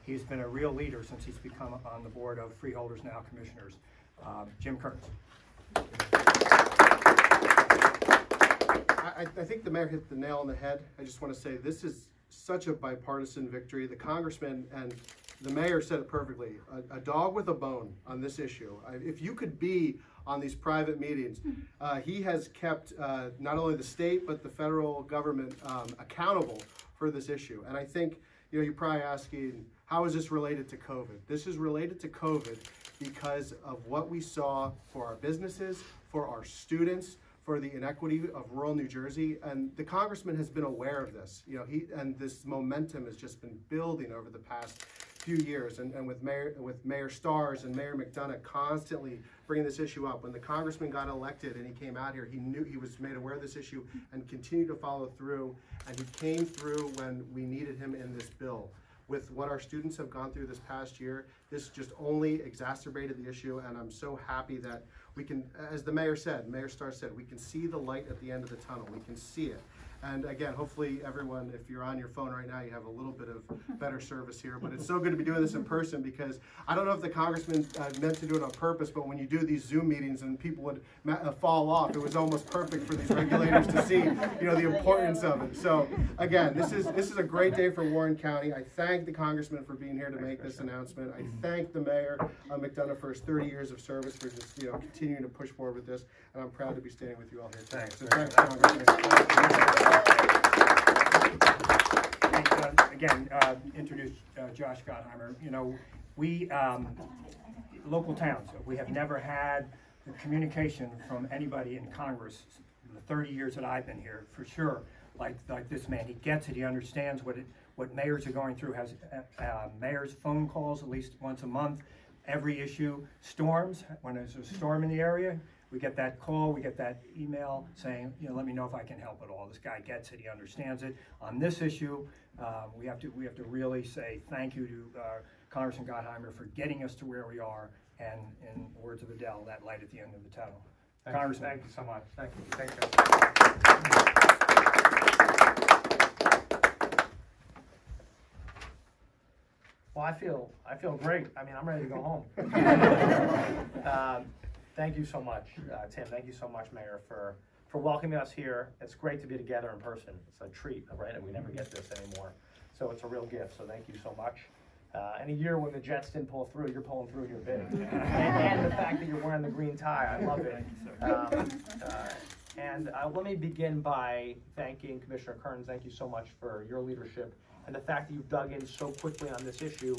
He's been a real leader since he's become on the board of Freeholders, now Commissioners. Jim Kern. I think the mayor hit the nail on the head. I just want to say this is such a bipartisan victory. The congressman and the mayor said it perfectly. A dog with a bone on this issue. If you could be on these private meetings, he has kept not only the state but the federal government accountable for this issue. And I think, you know, you're probably asking, how is this related to COVID? This is related to COVID because of what we saw for our businesses, for our students, for the inequity of rural New Jersey, and the congressman has been aware of this. You know, and this momentum has just been building over the past few years, and with Mayor Stars and Mayor McDonough constantly bringing this issue up. When the congressman got elected and he came out here, he knew he was made aware of this issue and continued to follow through, and he came through when we needed him in this bill. With what our students have gone through this past year, this just only exacerbated the issue, and I'm so happy that we can, as the mayor said, Mayor Starr said, we can see the light at the end of the tunnel. We can see it. And again, hopefully everyone, if you're on your phone right now, you have a little bit of better service here. But it's so good to be doing this in person, because I don't know if the congressman meant to do it on purpose, but when you do these Zoom meetings and people would fall off, it was almost perfect for these regulators to see, you know, the importance of it. So again, this is a great day for Warren County. I thank the congressman for being here to make this announcement. I thank the mayor, McDonough, for his 30 years of service, for just, you know, continuing to push forward with this. And I'm proud to be standing with you all here today. So thanks, Congressman. Again, introduce Josh Gottheimer. You know, we, local towns, we have never had the communication from anybody in Congress in the 30 years that I've been here, for sure, like this man. He gets it, he understands what mayors are going through, has mayor's phone calls at least once a month, every issue. Storms, when there's a storm in the area, we get that call, we get that email saying, you know, let me know if I can help at all. This guy gets it, he understands it. On this issue, we have to really say thank you to Congressman Gottheimer for getting us to where we are, and in the words of Adele, that light at the end of the tunnel. Congressman, thank you so much. Thank you. Thank you. Well, I feel great. I mean, I'm ready to go home. Thank you so much, Tim. Thank you so much, Mayor, for welcoming us here. It's great to be together in person. It's a treat, right? And we never get this anymore. So it's a real gift. So thank you so much. And a year when the Jets didn't pull through, you're pulling through here big. and the fact that you're wearing the green tie, I love it. Let me begin by thanking Commissioner Kern. Thank you so much for your leadership and the fact that you've dug in so quickly on this issue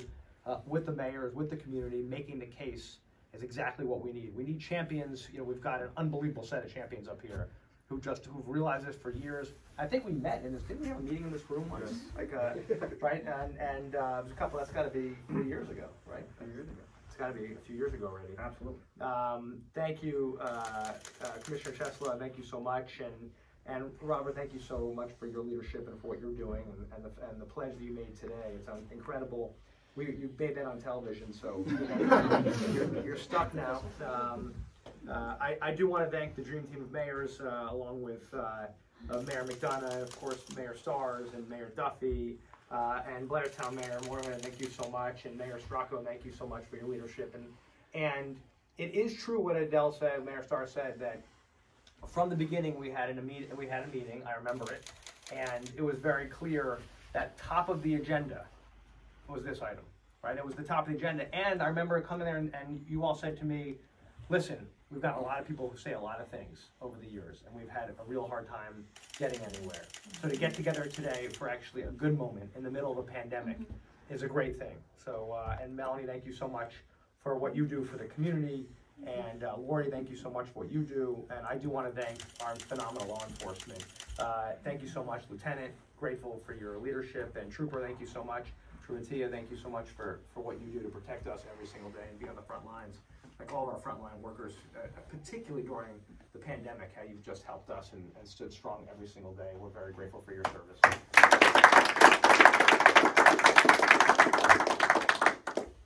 with the mayors, with the community, making the case is exactly what we need. We need champions. You know, we've got an unbelievable set of champions up here who've realized this for years. I think we met in this. Didn't we have a meeting in this room once? Yes. Right? And there's a couple. That's got to be 3 years ago, right? A few years ago. It's got to be a few years ago already. Absolutely. Thank you, Commissioner Ciesla. Thank you so much, and Robert, thank you so much for your leadership and for what you're doing, and the pledge that you made today. It's incredible. You made that on television, so you know, you're stuck now. I do want to thank the dream team of mayors, along with Mayor McDonough, and of course Mayor Stars and Mayor Duffy, and Blairstown Mayor Morgan. Thank you so much, and Mayor Stracco. Thank you so much for your leadership. And it is true what Adele said, Mayor Stars said, that from the beginning we had a meeting. I remember it, and it was very clear that top of the agenda was this item, right? It was the top of the agenda. And I remember coming there and you all said to me, listen, we've got a lot of people who say a lot of things over the years, and we've had a real hard time getting anywhere. So to get together today for actually a good moment in the middle of a pandemic is a great thing. So, and Melanie, thank you so much for what you do for the community. And Lori, thank you so much for what you do. And I do want to thank our phenomenal law enforcement. Thank you so much, Lieutenant. Grateful for your leadership. And Trooper, thank you so much. Truantia, thank you so much for what you do to protect us every single day and be on the front lines. Like all of our frontline workers, particularly during the pandemic, how you've just helped us and stood strong every single day. We're very grateful for your service.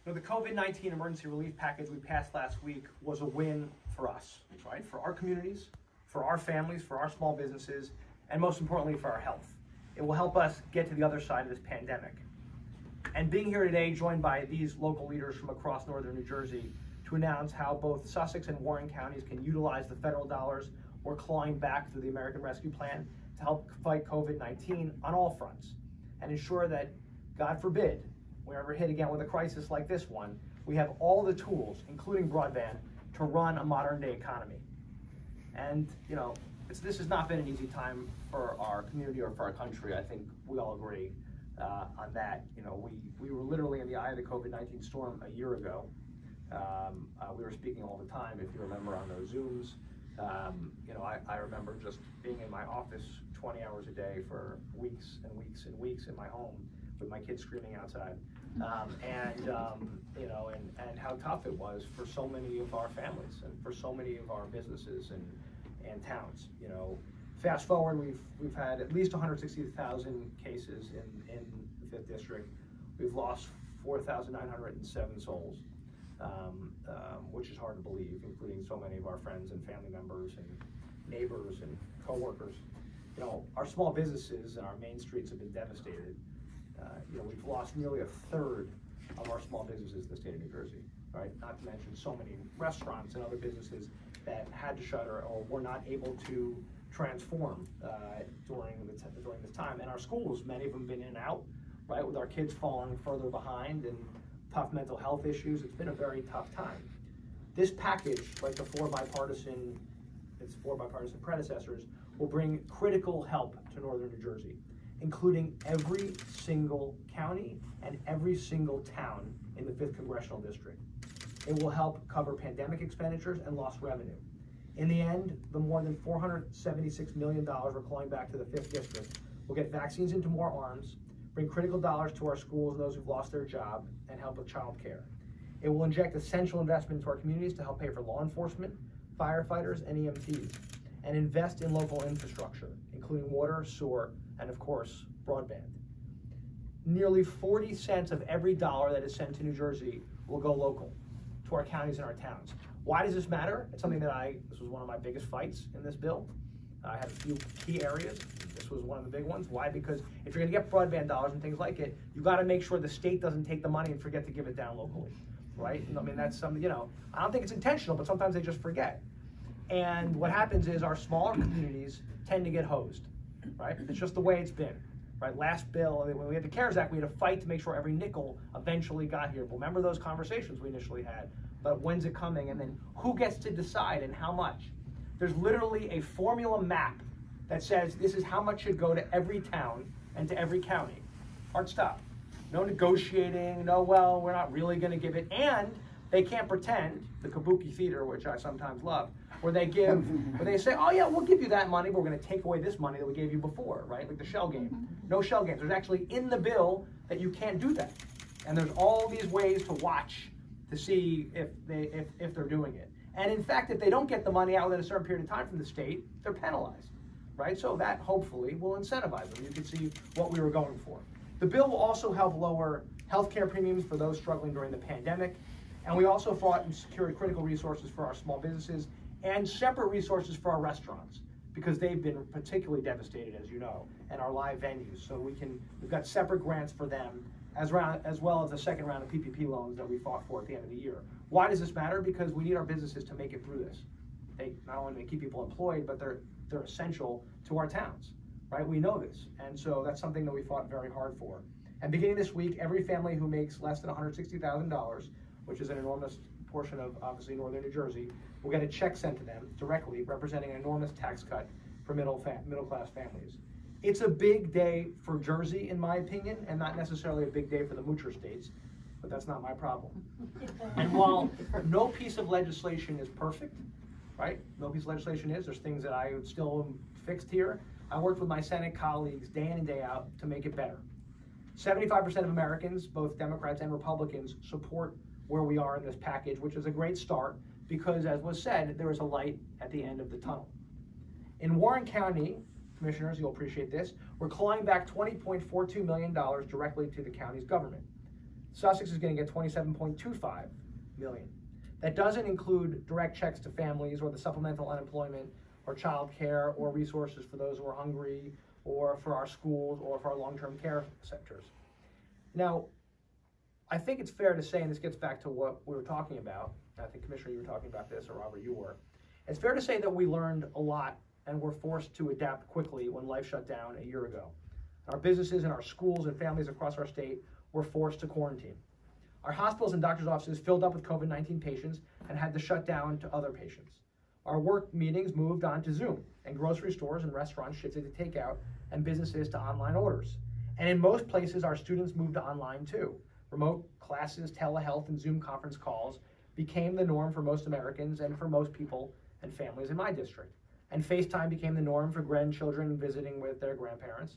So the COVID-19 emergency relief package we passed last week was a win for us, right? For our communities, for our families, for our small businesses, and most importantly, for our health. It will help us get to the other side of this pandemic. and being here today joined by these local leaders from across northern New Jersey to announce how both Sussex and Warren counties can utilize the federal dollars we're clawing back through the American Rescue Plan to help fight COVID-19 on all fronts and ensure that, God forbid, we're ever hit again with a crisis like this one, we have all the tools, including broadband, to run a modern day economy. And, you know, this has not been an easy time for our community or for our country. I think we all agree on that. You know, we were literally in the eye of the COVID-19 storm a year ago. We were speaking all the time, if you remember, on those Zooms. You know, I remember just being in my office 20 hours a day for weeks and weeks and weeks in my home with my kids screaming outside. You know, and how tough it was for so many of our families and for so many of our businesses and towns. You know, fast forward, we've had at least 160,000 cases in the 5th District. We've lost 4,907 souls, which is hard to believe, including so many of our friends and family members and neighbors and coworkers. You know, our small businesses and our main streets have been devastated. You know, we've lost nearly 1/3 of our small businesses in the state of New Jersey, right? Not to mention so many restaurants and other businesses that had to shutter or were not able to transform during this time. And our schools, many of them been in and out, right? With our kids falling further behind and tough mental health issues, it's been a very tough time. This package, like its four bipartisan predecessors, will bring critical help to northern New Jersey, including every single county and every single town in the 5th Congressional District. It will help cover pandemic expenditures and lost revenue. In the end, the more than $476 million we're clawing back to the 5th District will get vaccines into more arms, bring critical dollars to our schools and those who've lost their job, and help with child care. It will inject essential investment into our communities to help pay for law enforcement, firefighters, and EMTs, and invest in local infrastructure, including water, sewer, and of course, broadband. Nearly 40 cents of every dollar that is sent to New Jersey will go local, to our counties and our towns. Why does this matter? It's something that this was one of my biggest fights in this bill. I had a few key areas. This was one of the big ones. Why? Because if you're gonna get broadband dollars and things like it, you gotta make sure the state doesn't take the money and forget to give it down locally, right? I mean, that's something, you know, I don't think it's intentional, but sometimes they just forget. And what happens is our smaller communities tend to get hosed, right? It's just the way it's been, right? Last bill, when we had the CARES Act, we had to fight to make sure every nickel eventually got here. Remember those conversations we initially had, but when's it coming, and then who gets to decide and how much? There's literally a formula map that says this is how much should go to every town and to every county. Hard stop. No negotiating, no, well, we're not really gonna give it, and they can't pretend, the kabuki theater, which I sometimes love, where they say, oh yeah, we'll give you that money, but we're gonna take away this money that we gave you before, right? Like the shell game. No shell games. There's actually in the bill that you can't do that. And there's all these ways to watch to see if they're doing it. And in fact, if they don't get the money out within a certain period of time from the state, they're penalized, right? So that hopefully will incentivize them. You can see what we were going for. The bill will also help lower healthcare premiums for those struggling during the pandemic. And we also fought and secured critical resources for our small businesses and separate resources for our restaurants, because they've been particularly devastated, as you know, and our live venues. So we've got separate grants for them, as well as the second round of PPP loans that we fought for at the end of the year. Why does this matter? Because we need our businesses to make it through this. They not only keep people employed, but they're essential to our towns, right? We know this, and so that's something that we fought very hard for. And beginning this week, every family who makes less than $160,000, which is an enormous portion of obviously northern New Jersey, will get a check sent to them directly, representing an enormous tax cut for middle-class families. It's a big day for Jersey, in my opinion, and not necessarily a big day for the moocher states, but that's not my problem. And while no piece of legislation is perfect, right? No piece of legislation is. There's things that I still fixed here. I worked with my Senate colleagues day in and day out to make it better. 75% of Americans, both Democrats and Republicans, support where we are in this package, which is a great start because, as was said, there is a light at the end of the tunnel. In Warren County, commissioners, you'll appreciate this, we're clawing back $20.42 million directly to the county's government. Sussex is going to get $27.25 million. That doesn't include direct checks to families or the supplemental unemployment or child care or resources for those who are hungry or for our schools or for our long-term care sectors. Now, I think it's fair to say, and this gets back to what we were talking about, I think Commissioner, you were talking about this, or Robert, you were. It's fair to say that we learned a lot and were forced to adapt quickly when life shut down a year ago. Our businesses and our schools and families across our state were forced to quarantine. Our hospitals and doctors' offices filled up with COVID-19 patients and had to shut down to other patients. Our work meetings moved on to Zoom, and grocery stores and restaurants shifted to takeout and businesses to online orders. And in most places, our students moved to online too. Remote classes, telehealth, and Zoom conference calls became the norm for most Americans and for most people and families in my district. And FaceTime became the norm for grandchildren visiting with their grandparents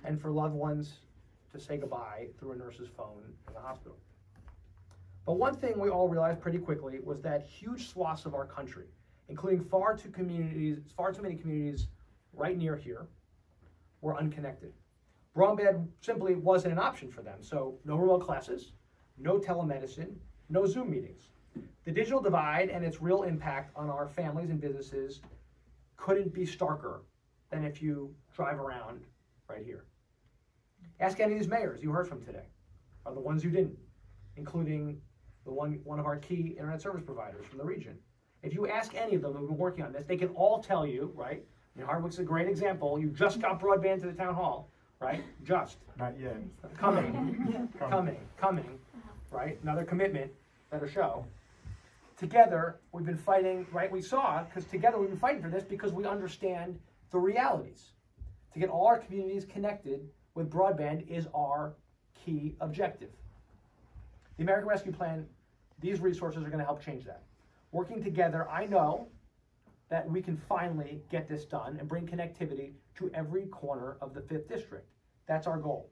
and for loved ones to say goodbye through a nurse's phone in the hospital. But one thing we all realized pretty quickly was that huge swaths of our country, including far too many communities right near here, were unconnected. Broadband simply wasn't an option for them, so no remote classes, no telemedicine, no Zoom meetings. The digital divide and its real impact on our families and businesses couldn't be starker than if you drive around right here. Ask any of these mayors you heard from today, or the ones you didn't, including the one of our key internet service providers from the region. If you ask any of them who've been working on this, they can all tell you, right? I mean, Hardwick's a great example. You just got broadband to the town hall, right? Just. Not yet. Coming, right? Another commitment, better show. Together, we've been fighting, right? We saw, because together we've been fighting for this because we understand the realities. To get all our communities connected with broadband is our key objective. The American Rescue Plan, these resources are going to help change that. Working together, I know that we can finally get this done and bring connectivity to every corner of the 5th District. That's our goal,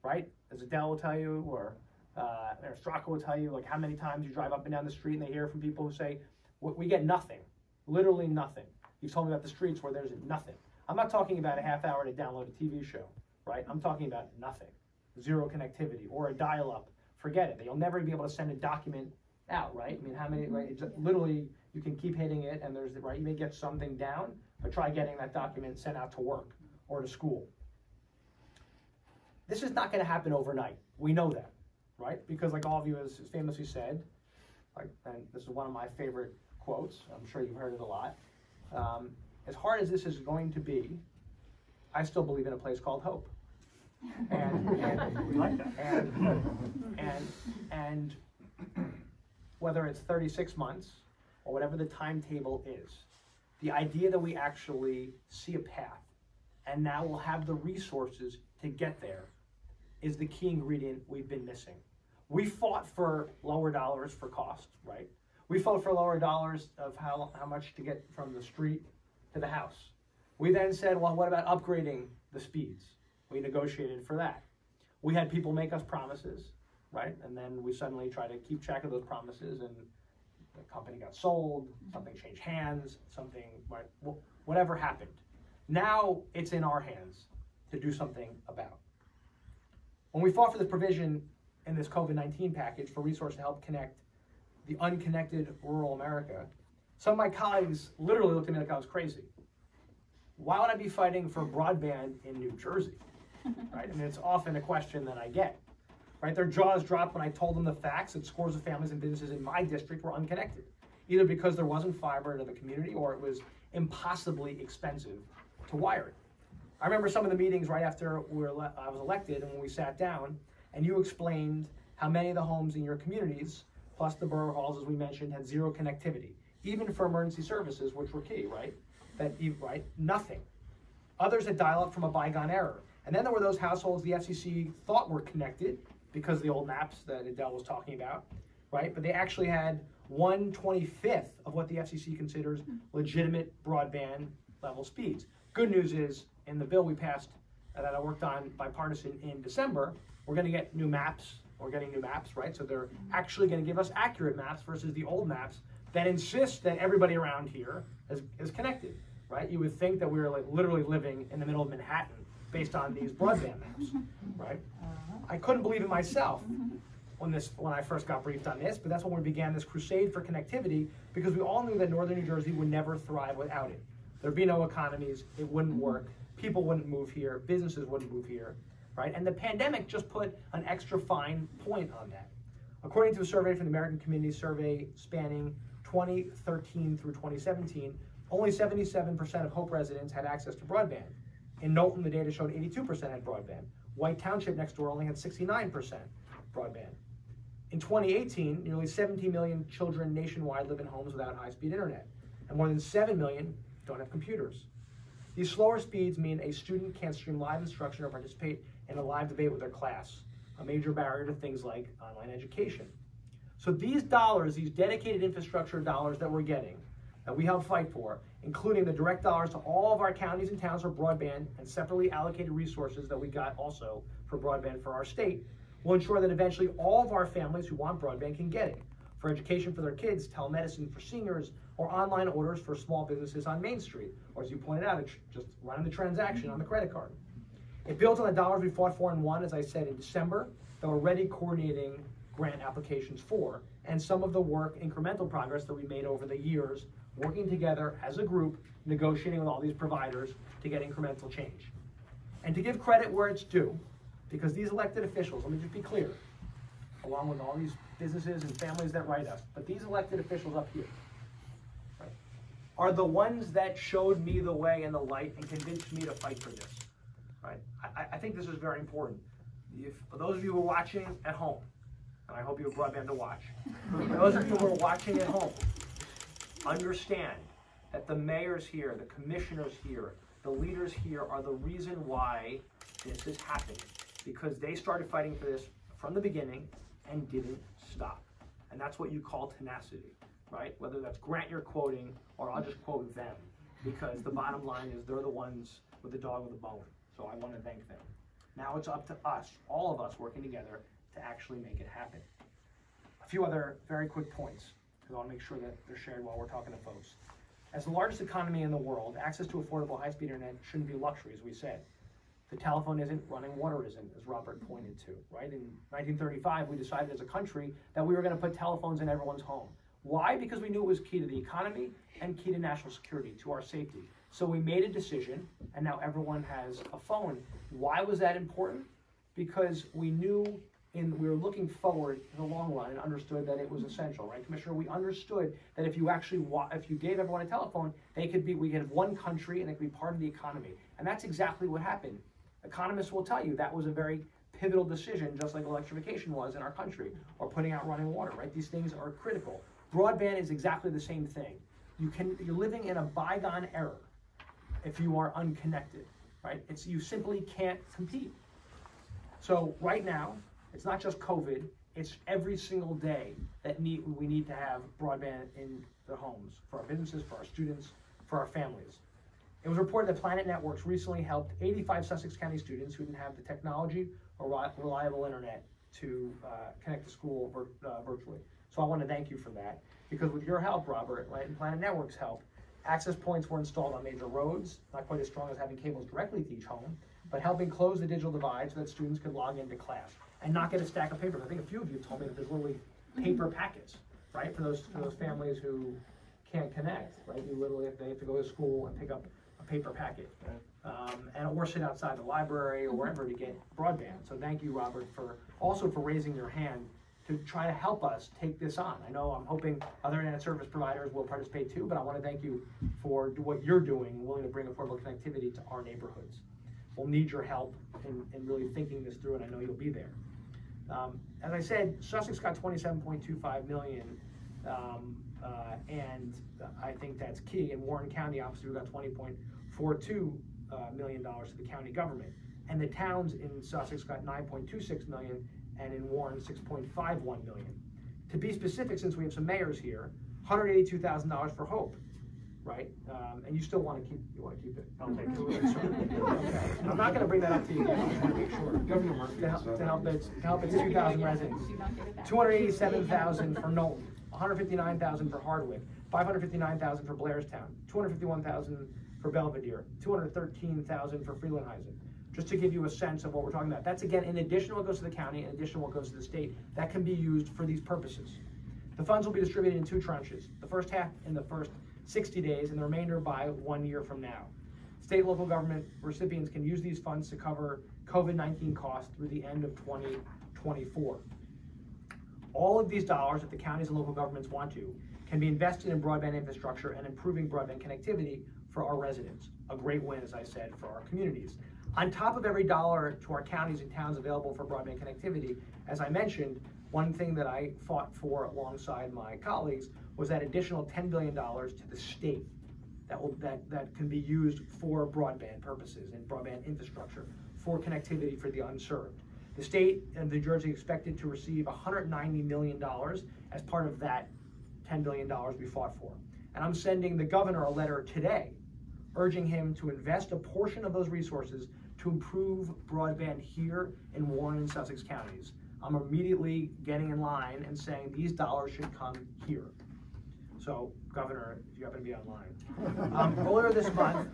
right? As Adele will tell you, or Straka will tell you, like how many times you drive up and down the street and they hear from people who say, we get nothing, literally nothing. You've told me about the streets where there's nothing. I'm not talking about a half hour to download a TV show, right? I'm talking about nothing, zero connectivity, or a dial-up, forget it. You'll never be able to send a document out, right? I mean, how many, right? It's literally, you can keep hitting it and there's, right, you may get something down, but try getting that document sent out to work or to school. This is not going to happen overnight. We know that, right? Because like all of you has famously said, like, and this is one of my favorite quotes, I'm sure you've heard it a lot, as hard as this is going to be, I still believe in a place called hope. And We like that. And whether it's 36 months or whatever the timetable is, the idea that we actually see a path and now we'll have the resources to get there is the key ingredient we've been missing. We fought for lower dollars for cost, right? We fought for lower dollars of how much to get from the street to the house. We then said, well, what about upgrading the speeds? We negotiated for that. We had people make us promises, right? And then we suddenly try to keep track of those promises and the company got sold, something changed hands, something, right? Whatever happened. Now it's in our hands to do something about. When we fought for this provision in this COVID-19 package for resources to help connect the unconnected rural America, some of my colleagues literally looked at me like I was crazy. Why would I be fighting for broadband in New Jersey? Right? I mean, it's often a question that I get. Right? Their jaws dropped when I told them the facts that scores of families and businesses in my district were unconnected, either because there wasn't fiber into the community or it was impossibly expensive to wire it. I remember some of the meetings right after I was elected and when we sat down and you explained how many of the homes in your communities, plus the borough halls, as we mentioned, had zero connectivity, even for emergency services, which were key, right? Right? Nothing. Others had dial-up from a bygone era. And then there were those households the FCC thought were connected because of the old maps that Adele was talking about, right? But they actually had 1/25 of what the FCC considers legitimate broadband level speeds. Good news is, in the bill we passed that I worked on bipartisan in December, we're going to get new maps. We're getting new maps, right? So they're actually going to give us accurate maps versus the old maps that insist that everybody around here is connected, right? You would think that we were like literally living in the middle of Manhattan based on these broadband maps, right? I couldn't believe it myself when I first got briefed on this, but that's when we began this crusade for connectivity because we all knew that northern New Jersey would never thrive without it. There'd be no economies, it wouldn't work, people wouldn't move here, businesses wouldn't move here, right? And the pandemic just put an extra fine point on that. According to a survey from the American Community Survey spanning 2013 through 2017, only 77% of Hope residents had access to broadband. In Knowlton, the data showed 82% had broadband. White Township next door only had 69% broadband. In 2018, nearly 17 million children nationwide live in homes without high-speed internet, and more than 7 million don't have computers. These slower speeds mean a student can't stream live instruction or participate in a live debate with their class, a major barrier to things like online education. So these dollars, these dedicated infrastructure dollars that we're getting, that we help fight for, including the direct dollars to all of our counties and towns for broadband and separately allocated resources that we got also for broadband for our state, will ensure that eventually all of our families who want broadband can get it. For education for their kids, telemedicine for seniors, or online orders for small businesses on Main Street, or as you pointed out, it's just running the transaction on the credit card. It builds on the dollars we fought for and won, as I said, in December, that we're already coordinating grant applications for, and some of the work, incremental progress that we made over the years, working together as a group, negotiating with all these providers to get incremental change. And to give credit where it's due, because these elected officials, let me just be clear, along with all these businesses and families that write us, but these elected officials up here, right, are the ones that showed me the way and the light and convinced me to fight for this. Right? I think this is very important. For those of you who are watching at home, and I hope you have broadband to watch, for those of you who are watching at home, understand that the mayors here, the commissioners here, the leaders here are the reason why this is happening, because they started fighting for this from the beginning and didn't stop. And that's what you call tenacity, right? Whether that's Grant you're quoting, or I'll just quote them, because the bottom line is they're the ones with the dog with the bone. So I want to thank them. Now it's up to us, all of us working together, to actually make it happen. A few other very quick points, because I want to make sure that they're shared while we're talking to folks. As the largest economy in the world, access to affordable high-speed internet shouldn't be a luxury, as we said. The telephone isn't, running water isn't, as Robert pointed to, right? In 1935, we decided as a country that we were going to put telephones in everyone's home. Why? Because we knew it was key to the economy and key to national security, to our safety. So we made a decision, and now everyone has a phone. Why was that important? Because we knew we were looking forward in the long run and understood that it was essential, right, Commissioner? We understood that if you actually, if you gave everyone a telephone, we could have one country and it could be part of the economy. And that's exactly what happened. Economists will tell you that was a very pivotal decision, just like electrification was in our country, or putting out running water, right? These things are critical. Broadband is exactly the same thing. You're living in a bygone era if you are unconnected, right? You simply can't compete. So right now, it's not just COVID, it's every single day that we need to have broadband in the homes, for our businesses, for our students, for our families. It was reported that Planet Networks recently helped 85 Sussex County students who didn't have the technology or reliable internet to connect to school virtually. So I want to thank you for that, because with your help, Robert, right, and Planet Networks' help, access points were installed on major roads, not quite as strong as having cables directly to each home, but helping close the digital divide so that students could log into class and not get a stack of papers. I think a few of you told me that there's literally paper packets, right, for those families who can't connect, right? You literally, they have to go to school and pick up a paper packet, or sit outside the library or wherever to get broadband. So thank you, Robert, for raising your hand to try to help us take this on. I'm hoping other internet service providers will participate too, but I want to thank you for what you're doing, willing to bring affordable connectivity to our neighborhoods. We'll need your help in really thinking this through, and I know you'll be there. As I said, Sussex got $27.25 million, and I think that's key. In Warren County, obviously, we got $20.42 million to the county government. And the towns in Sussex got $9.26 million, and in Warren, $6.51 million. To be specific, since we have some mayors here, $182,000 for Hope, right? And you still want to keep it. Okay, okay. I'm not going to bring that up to you again. I just want to make sure. Governor to help its 2,000 residents. $287,000 for Knowlton, $159,000 for Hardwick, $559,000 for Blairstown, $251,000 for Belvedere, $213,000 for Freelandheisen. Just to give you a sense of what we're talking about. That's, again, in addition to what goes to the county, in addition to what goes to the state, that can be used for these purposes. The funds will be distributed in 2 tranches. The first half in the first 60 days, and the remainder by 1 year from now. State and local government recipients can use these funds to cover COVID-19 costs through the end of 2024. All of these dollars, if the counties and local governments want to, can be invested in broadband infrastructure and improving broadband connectivity for our residents. A great win, as I said, for our communities. On top of every dollar to our counties and towns available for broadband connectivity, as I mentioned, one thing that I fought for alongside my colleagues was that additional $10 billion to the state that can be used for broadband purposes and broadband infrastructure for connectivity for the unserved. The state of New Jersey expected to receive $190 million as part of that $10 billion we fought for. And I'm sending the governor a letter today urging him to invest a portion of those resources to improve broadband here in Warren and Sussex counties. I'm immediately getting in line and saying these dollars should come here. So, Governor, if you happen to be online. Earlier this month,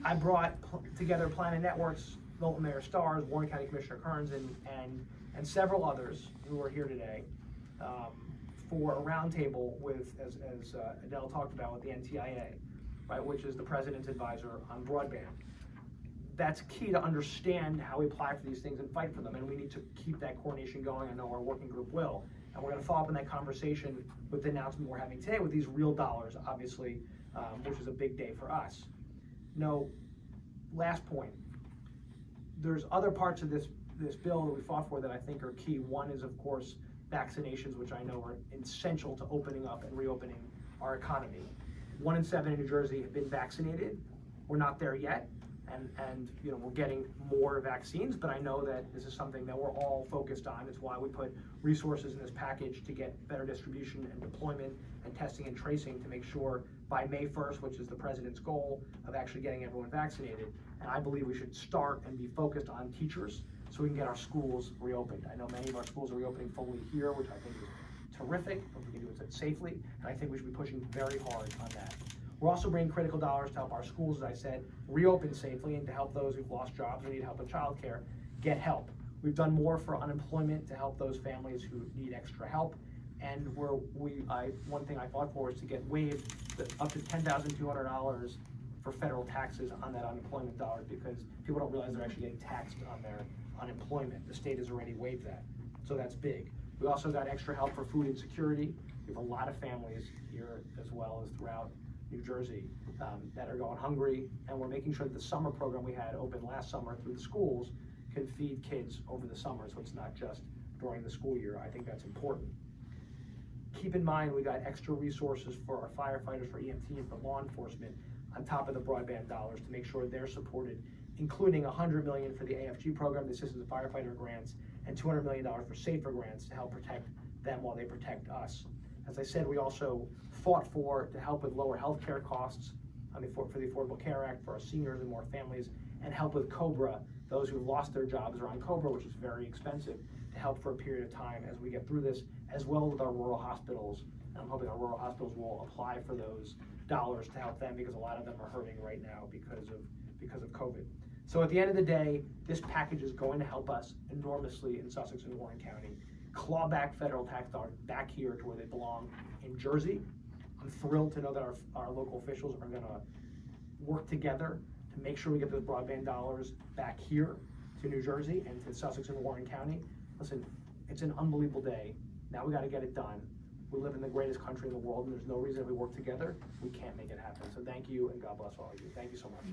I brought together Planet Networks, Milton Mayor Stars, Warren County Commissioner Kern, and several others who are here today for a roundtable with, as Adele talked about, with the NTIA, right, which is the President's advisor on broadband. That's key to understand how we apply for these things and fight for them, and we need to keep that coordination going. I know our working group will, and we're going to follow up on that conversation with the announcement we're having today with these real dollars, obviously, which is a big day for us. No, last point. There's other parts of this bill that we fought for that I think are key. One is, of course, vaccinations, which I know are essential to opening up and reopening our economy. 1 in 7 in New Jersey have been vaccinated. We're not there yet, and you know, we're getting more vaccines, but I know that this is something that we're all focused on. It's why we put resources in this package to get better distribution and deployment and testing and tracing to make sure by May 1st, which is the President's goal of actually getting everyone vaccinated. And I believe we should start and be focused on teachers so we can get our schools reopened. I know many of our schools are reopening fully here, which I think is terrific, but we can do it safely, and I think we should be pushing very hard on that. We're also bringing critical dollars to help our schools, as I said, reopen safely, and to help those who've lost jobs or need help with childcare get help. We've done more for unemployment to help those families who need extra help, and one thing I fought for is to get waived up to $10,200 for federal taxes on that unemployment dollars, because people don't realize they're actually getting taxed on their unemployment. The state has already waived that, so that's big. We also got extra help for food insecurity. We have a lot of families here, as well as throughout New Jersey, that are going hungry, and we're making sure that the summer program we had open last summer through the schools can feed kids over the summer, so it's not just during the school year. I think that's important. Keep in mind, we got extra resources for our firefighters, for EMT, and for law enforcement on top of the broadband dollars to make sure they're supported, including $100 million for the AFG program, the Assistance of Firefighter grants, and $200 million for SAFER grants to help protect them while they protect us. As I said, we also fought to help with lower health care costs for the Affordable Care Act for our seniors and more families, and help with COBRA, those who've lost their jobs are on COBRA, which is very expensive, to help for a period of time as we get through this, as well with our rural hospitals. And I'm hoping our rural hospitals will apply for those dollars to help them, because a lot of them are hurting right now because of COVID. So at the end of the day, this package is going to help us enormously in Sussex and Warren County. Claw back federal tax dollars back here to where they belong in Jersey. I'm thrilled to know that our local officials are going to work together to make sure we get those broadband dollars back here to New Jersey and to Sussex and Warren County. Listen, it's an unbelievable day. Now we got to get it done. We live in the greatest country in the world, and there's no reason if we work together, we can't make it happen. So thank you, and God bless all of you. Thank you so much.